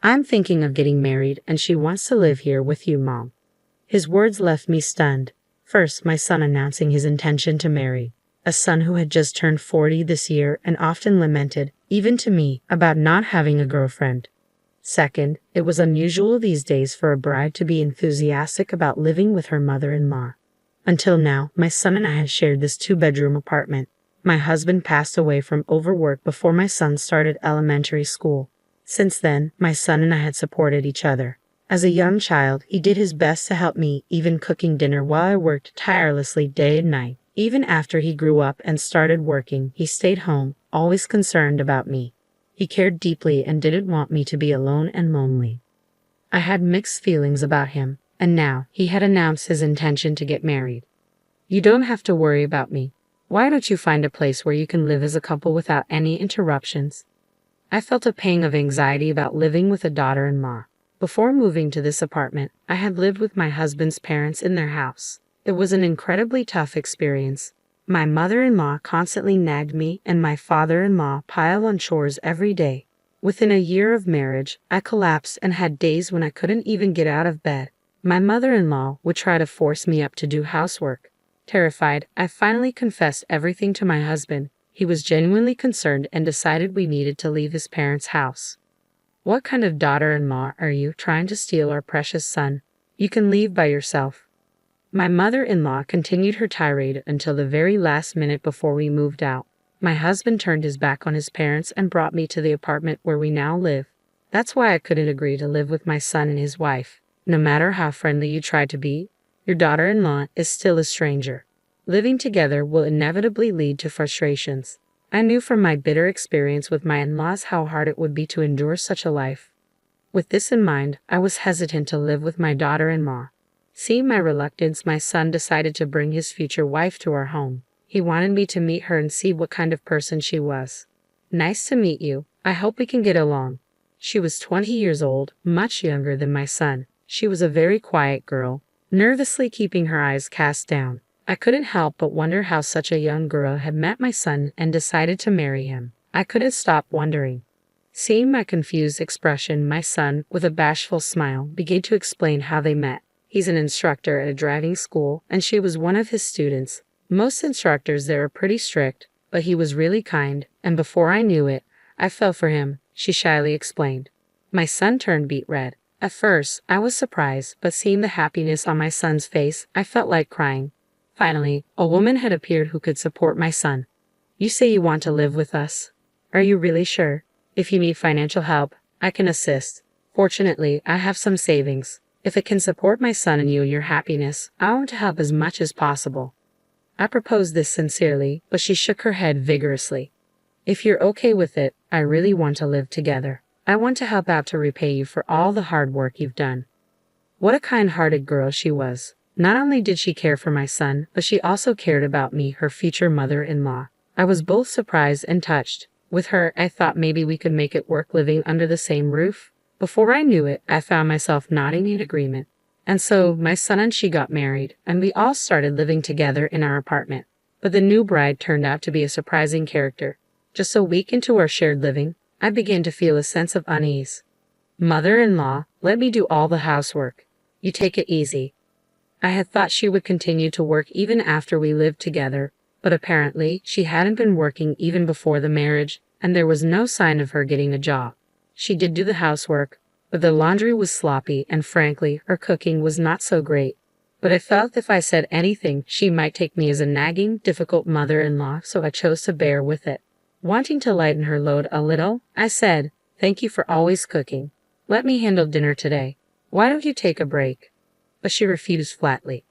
I'm thinking of getting married and she wants to live here with you, Mom." His words left me stunned. First, my son announcing his intention to marry. A son who had just turned 40 this year and often lamented, even to me, about not having a girlfriend. Second, it was unusual these days for a bride to be enthusiastic about living with her mother-in-law. Until now, my son and I had shared this 2-bedroom apartment. My husband passed away from overwork before my son started elementary school. Since then, my son and I had supported each other. As a young child, he did his best to help me, even cooking dinner while I worked tirelessly day and night. Even after he grew up and started working, he stayed home, always concerned about me. He cared deeply and didn't want me to be alone and lonely. I had mixed feelings about him, and now he had announced his intention to get married. "You don't have to worry about me. Why don't you find a place where you can live as a couple without any interruptions?" I felt a pang of anxiety about living with a daughter-in-law. Before moving to this apartment, I had lived with my husband's parents in their house. It was an incredibly tough experience. My mother-in-law constantly nagged me and my father-in-law piled on chores every day. Within a year of marriage, I collapsed and had days when I couldn't even get out of bed. My mother-in-law would try to force me up to do housework. Terrified, I finally confessed everything to my husband. He was genuinely concerned and decided we needed to leave his parents' house. "What kind of daughter-in-law are you, trying to steal our precious son? You can leave by yourself." My mother-in-law continued her tirade until the very last minute before we moved out. My husband turned his back on his parents and brought me to the apartment where we now live. That's why I couldn't agree to live with my son and his wife. No matter how friendly you try to be, your daughter-in-law is still a stranger. Living together will inevitably lead to frustrations. I knew from my bitter experience with my in-laws how hard it would be to endure such a life. With this in mind, I was hesitant to live with my daughter-in-law. Seeing my reluctance, my son decided to bring his future wife to our home. He wanted me to meet her and see what kind of person she was. "Nice to meet you. I hope we can get along." She was 20 years old, much younger than my son. She was a very quiet girl, nervously keeping her eyes cast down. I couldn't help but wonder how such a young girl had met my son and decided to marry him. I couldn't stop wondering. Seeing my confused expression, my son, with a bashful smile, began to explain how they met. He's an instructor at a driving school, and she was one of his students. Most instructors there are pretty strict, but he was really kind, and before I knew it, I fell for him, she shyly explained. My son turned beet red. At first, I was surprised, but seeing the happiness on my son's face, I felt like crying. Finally, a woman had appeared who could support my son. "You say you want to live with us. Are you really sure? If you need financial help, I can assist. Fortunately, I have some savings. If it can support my son and you and your happiness, I want to help as much as possible." I proposed this sincerely, but she shook her head vigorously. "If you're okay with it, I really want to live together. I want to help out to repay you for all the hard work you've done." What a kind-hearted girl she was. Not only did she care for my son, but she also cared about me, her future mother-in-law. I was both surprised and touched. With her, I thought maybe we could make it work living under the same roof. Before I knew it, I found myself nodding in agreement. And so, my son and she got married, and we all started living together in our apartment. But the new bride turned out to be a surprising character. Just a week into our shared living, I began to feel a sense of unease. "Mother-in-law, let me do all the housework. You take it easy." I had thought she would continue to work even after we lived together, but apparently she hadn't been working even before the marriage, and there was no sign of her getting a job. She did do the housework, but the laundry was sloppy and frankly, her cooking was not so great. But I felt if I said anything, she might take me as a nagging, difficult mother-in-law, so I chose to bear with it. Wanting to lighten her load a little, I said, "Thank you for always cooking. Let me handle dinner today. Why don't you take a break?" But she refused flatly.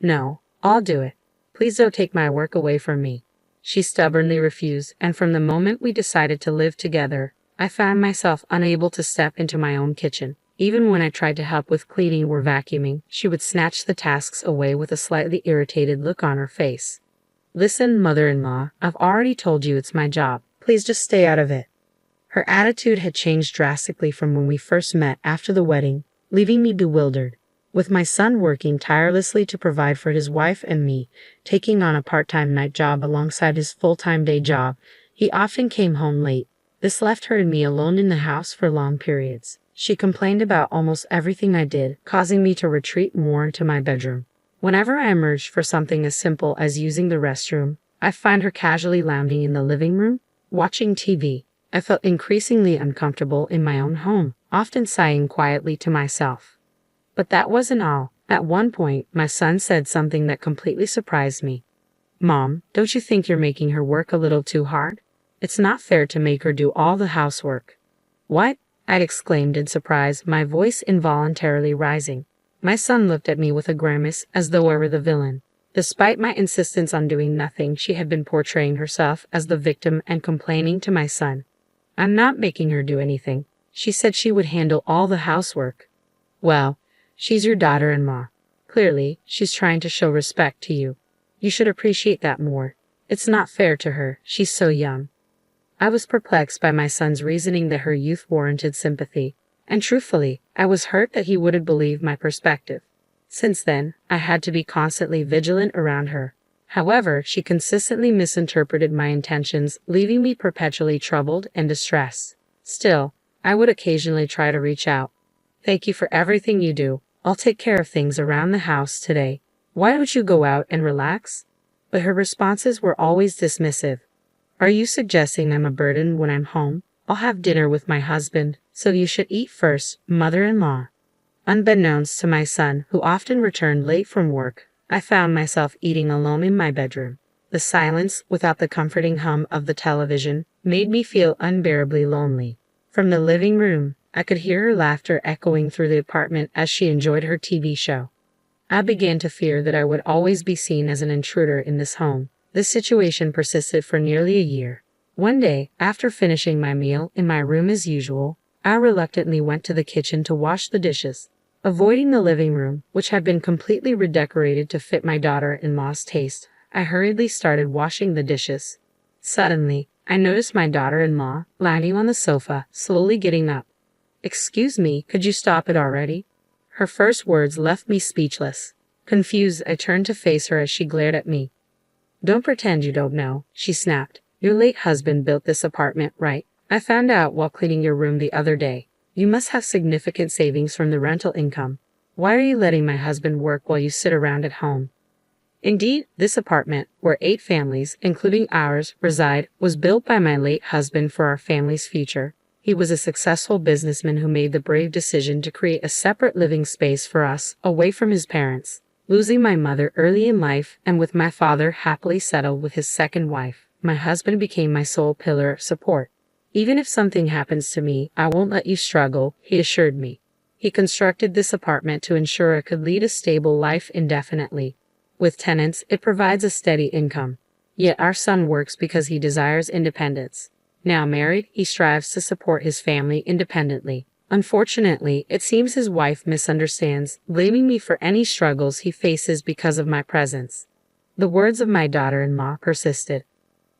"No, I'll do it. Please don't take my work away from me." She stubbornly refused, and from the moment we decided to live together, I found myself unable to step into my own kitchen. Even when I tried to help with cleaning or vacuuming, she would snatch the tasks away with a slightly irritated look on her face. "Listen, mother-in-law, I've already told you it's my job. Please just stay out of it." Her attitude had changed drastically from when we first met after the wedding, leaving me bewildered. With my son working tirelessly to provide for his wife and me, taking on a part-time night job alongside his full-time day job, he often came home late. This left her and me alone in the house for long periods. She complained about almost everything I did, causing me to retreat more into my bedroom. Whenever I emerged for something as simple as using the restroom, I find her casually lounging in the living room, watching TV. I felt increasingly uncomfortable in my own home, often sighing quietly to myself. But that wasn't all. At one point, my son said something that completely surprised me. "Mom, don't you think you're making her work a little too hard? It's not fair to make her do all the housework." "What?" I exclaimed in surprise, my voice involuntarily rising. My son looked at me with a grimace, as though I were the villain. Despite my insistence on doing nothing, she had been portraying herself as the victim and complaining to my son. "I'm not making her do anything. She said she would handle all the housework." "Well, she's your daughter-in-law. Clearly, she's trying to show respect to you. You should appreciate that more. It's not fair to her. She's so young." I was perplexed by my son's reasoning that her youth warranted sympathy, and truthfully, I was hurt that he wouldn't believe my perspective. Since then, I had to be constantly vigilant around her. However, she consistently misinterpreted my intentions, leaving me perpetually troubled and distressed. Still, I would occasionally try to reach out. "Thank you for everything you do. I'll take care of things around the house today. Why don't you go out and relax?" But her responses were always dismissive. "Are you suggesting I'm a burden when I'm home? I'll have dinner with my husband, so you should eat first, mother-in-law." Unbeknownst to my son, who often returned late from work, I found myself eating alone in my bedroom. The silence, without the comforting hum of the television, made me feel unbearably lonely. From the living room, I could hear her laughter echoing through the apartment as she enjoyed her TV show. I began to fear that I would always be seen as an intruder in this home. This situation persisted for nearly a year. One day, after finishing my meal in my room as usual, I reluctantly went to the kitchen to wash the dishes. Avoiding the living room, which had been completely redecorated to fit my daughter-in-law's taste, I hurriedly started washing the dishes. Suddenly, I noticed my daughter-in-law lying on the sofa, slowly getting up. "Excuse me, could you stop it already?" Her first words left me speechless. Confused, I turned to face her as she glared at me. "Don't pretend you don't know," she snapped. "Your late husband built this apartment, right? I found out while cleaning your room the other day. You must have significant savings from the rental income. Why are you letting my husband work while you sit around at home?" Indeed, this apartment, where 8 families, including ours, reside, was built by my late husband for our family's future. He was a successful businessman who made the brave decision to create a separate living space for us, away from his parents. Losing my mother early in life, and with my father happily settled with his second wife, my husband became my sole pillar of support. "Even if something happens to me, I won't let you struggle," he assured me. He constructed this apartment to ensure I could lead a stable life indefinitely. With tenants, it provides a steady income. Yet our son works because he desires independence. Now married, he strives to support his family independently. Unfortunately, it seems his wife misunderstands, blaming me for any struggles he faces because of my presence. The words of my daughter-in-law persisted.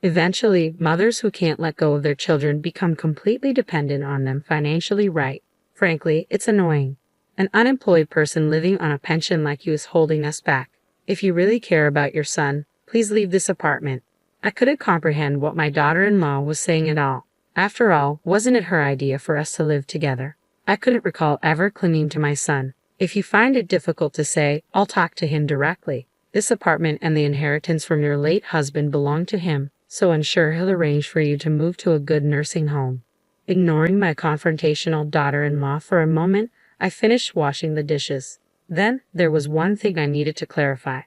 Eventually, mothers who can't let go of their children become completely dependent on them financially, right? Frankly, it's annoying. An unemployed person living on a pension like you is holding us back. If you really care about your son, please leave this apartment. I couldn't comprehend what my daughter-in-law was saying at all. After all, wasn't it her idea for us to live together? I couldn't recall ever clinging to my son. If you find it difficult to say, I'll talk to him directly. This apartment and the inheritance from your late husband belong to him, so I'm sure he'll arrange for you to move to a good nursing home. Ignoring my confrontational daughter-in-law for a moment, I finished washing the dishes. Then, there was one thing I needed to clarify.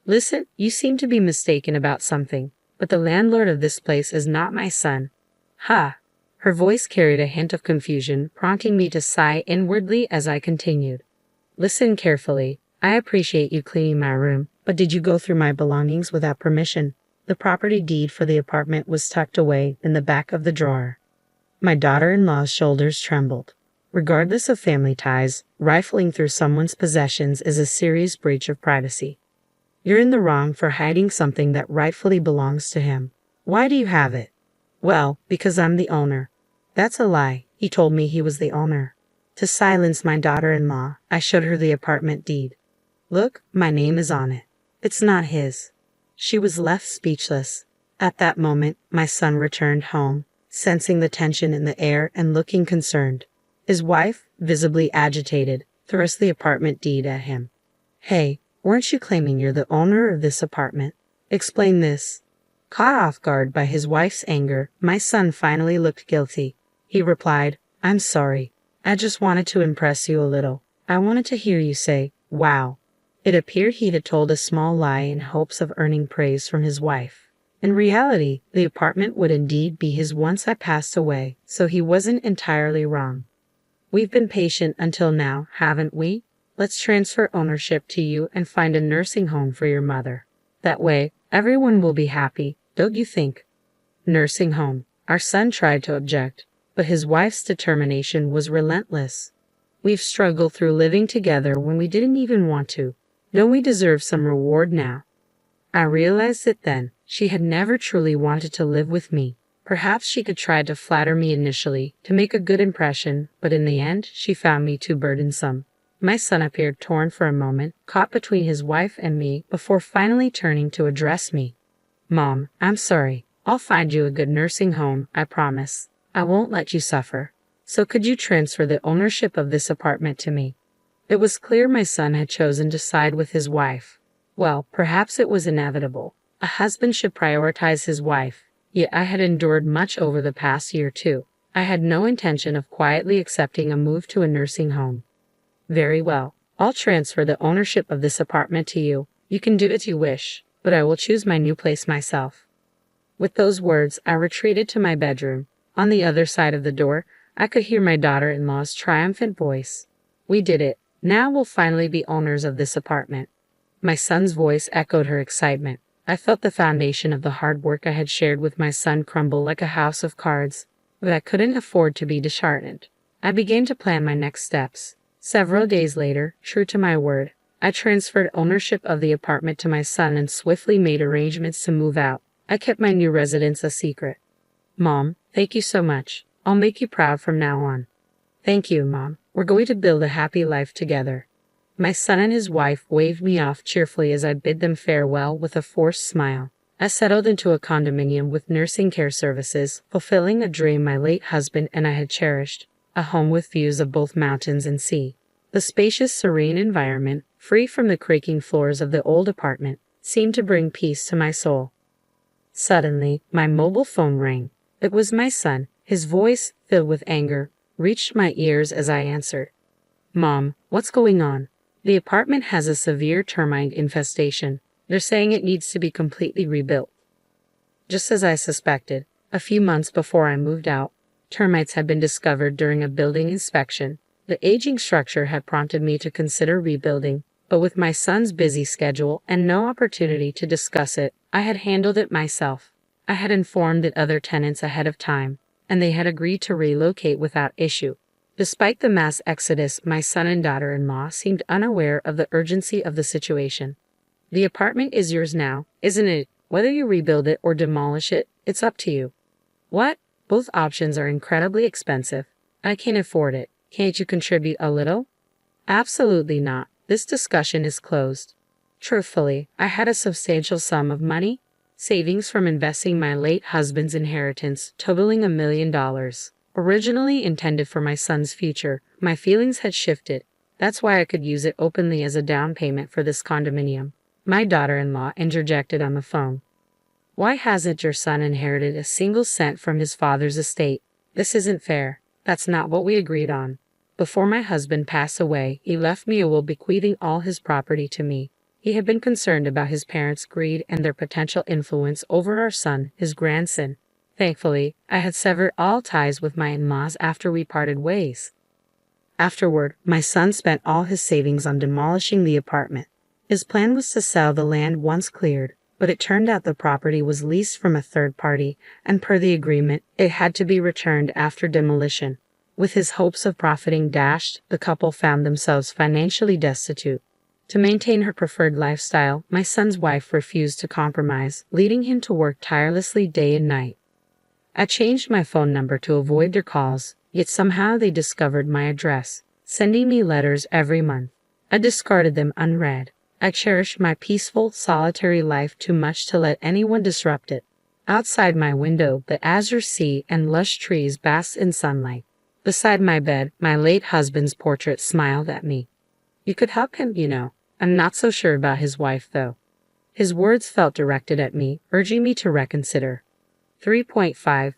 Listen, you seem to be mistaken about something, but the landlord of this place is not my son. Ha! Her voice carried a hint of confusion, prompting me to sigh inwardly as I continued. Listen carefully. I appreciate you cleaning my room, but did you go through my belongings without permission? The property deed for the apartment was tucked away in the back of the drawer. My daughter-in-law's shoulders trembled. Regardless of family ties, rifling through someone's possessions is a serious breach of privacy. You're in the wrong for hiding something that rightfully belongs to him. Why do you have it? Well, because I'm the owner. That's a lie. He told me he was the owner. To silence my daughter-in-law, I showed her the apartment deed. Look, my name is on it. It's not his. She was left speechless. At that moment, my son returned home, sensing the tension in the air and looking concerned. His wife, visibly agitated, thrust the apartment deed at him. Hey, weren't you claiming you're the owner of this apartment? Explain this. Caught off guard by his wife's anger, my son finally looked guilty. He replied, I'm sorry. I just wanted to impress you a little. I wanted to hear you say, wow. It appeared he had told a small lie in hopes of earning praise from his wife. In reality, the apartment would indeed be his once I passed away, so he wasn't entirely wrong. We've been patient until now, haven't we? Let's transfer ownership to you and find a nursing home for your mother. That way, everyone will be happy, don't you think? Nursing home. Our son tried to object, but his wife's determination was relentless. We've struggled through living together when we didn't even want to. Don't we deserve some reward now? I realized it then. She had never truly wanted to live with me. Perhaps she could try to flatter me initially, to make a good impression, but in the end, she found me too burdensome. My son appeared torn for a moment, caught between his wife and me, before finally turning to address me. Mom, I'm sorry. I'll find you a good nursing home, I promise. I won't let you suffer. So could you transfer the ownership of this apartment to me? It was clear my son had chosen to side with his wife. Well, perhaps it was inevitable. A husband should prioritize his wife. Yet I had endured much over the past year too. I had no intention of quietly accepting a move to a nursing home. Very well. I'll transfer the ownership of this apartment to you. You can do as you wish, but I will choose my new place myself. With those words, I retreated to my bedroom. On the other side of the door, I could hear my daughter-in-law's triumphant voice. We did it. Now we'll finally be owners of this apartment. My son's voice echoed her excitement. I felt the foundation of the hard work I had shared with my son crumble like a house of cards, but I couldn't afford to be disheartened. I began to plan my next steps. Several days later, true to my word, I transferred ownership of the apartment to my son and swiftly made arrangements to move out. I kept my new residence a secret. Mom, thank you so much. I'll make you proud from now on. Thank you, Mom. We're going to build a happy life together. My son and his wife waved me off cheerfully as I bid them farewell with a forced smile. I settled into a condominium with nursing care services, fulfilling a dream my late husband and I had cherished, a home with views of both mountains and sea. The spacious, serene environment, free from the creaking floors of the old apartment, seemed to bring peace to my soul. Suddenly, my mobile phone rang. It was my son. His voice, filled with anger, reached my ears as I answered. Mom, what's going on? The apartment has a severe termite infestation. They're saying it needs to be completely rebuilt. Just as I suspected, a few months before I moved out, termites had been discovered during a building inspection. The aging structure had prompted me to consider rebuilding, but with my son's busy schedule and no opportunity to discuss it, I had handled it myself. I had informed the other tenants ahead of time, and they had agreed to relocate without issue. Despite the mass exodus, my son and daughter-in-law seemed unaware of the urgency of the situation. The apartment is yours now, isn't it? Whether you rebuild it or demolish it, it's up to you. What? Both options are incredibly expensive. I can't afford it. Can't you contribute a little? Absolutely not. This discussion is closed. Truthfully, I had a substantial sum of money, savings from investing my late husband's inheritance, totaling $1 million. Originally intended for my son's future, my feelings had shifted. That's why I could use it openly as a down payment for this condominium. My daughter-in-law interjected on the phone. Why hasn't your son inherited a single cent from his father's estate? This isn't fair. That's not what we agreed on. Before my husband passed away, he left me a will bequeathing all his property to me. He had been concerned about his parents' greed and their potential influence over our son, his grandson. Thankfully, I had severed all ties with my in-laws after we parted ways. Afterward, my son spent all his savings on demolishing the apartment. His plan was to sell the land once cleared, but it turned out the property was leased from a third party, and per the agreement, it had to be returned after demolition. With his hopes of profiting dashed, the couple found themselves financially destitute. To maintain her preferred lifestyle, my son's wife refused to compromise, leading him to work tirelessly day and night. I changed my phone number to avoid their calls, yet somehow they discovered my address, sending me letters every month. I discarded them unread. I cherished my peaceful, solitary life too much to let anyone disrupt it. Outside my window, the azure sea and lush trees basked in sunlight. Beside my bed, my late husband's portrait smiled at me. You could help him, you know. I'm not so sure about his wife, though. His words felt directed at me, urging me to reconsider. 3.5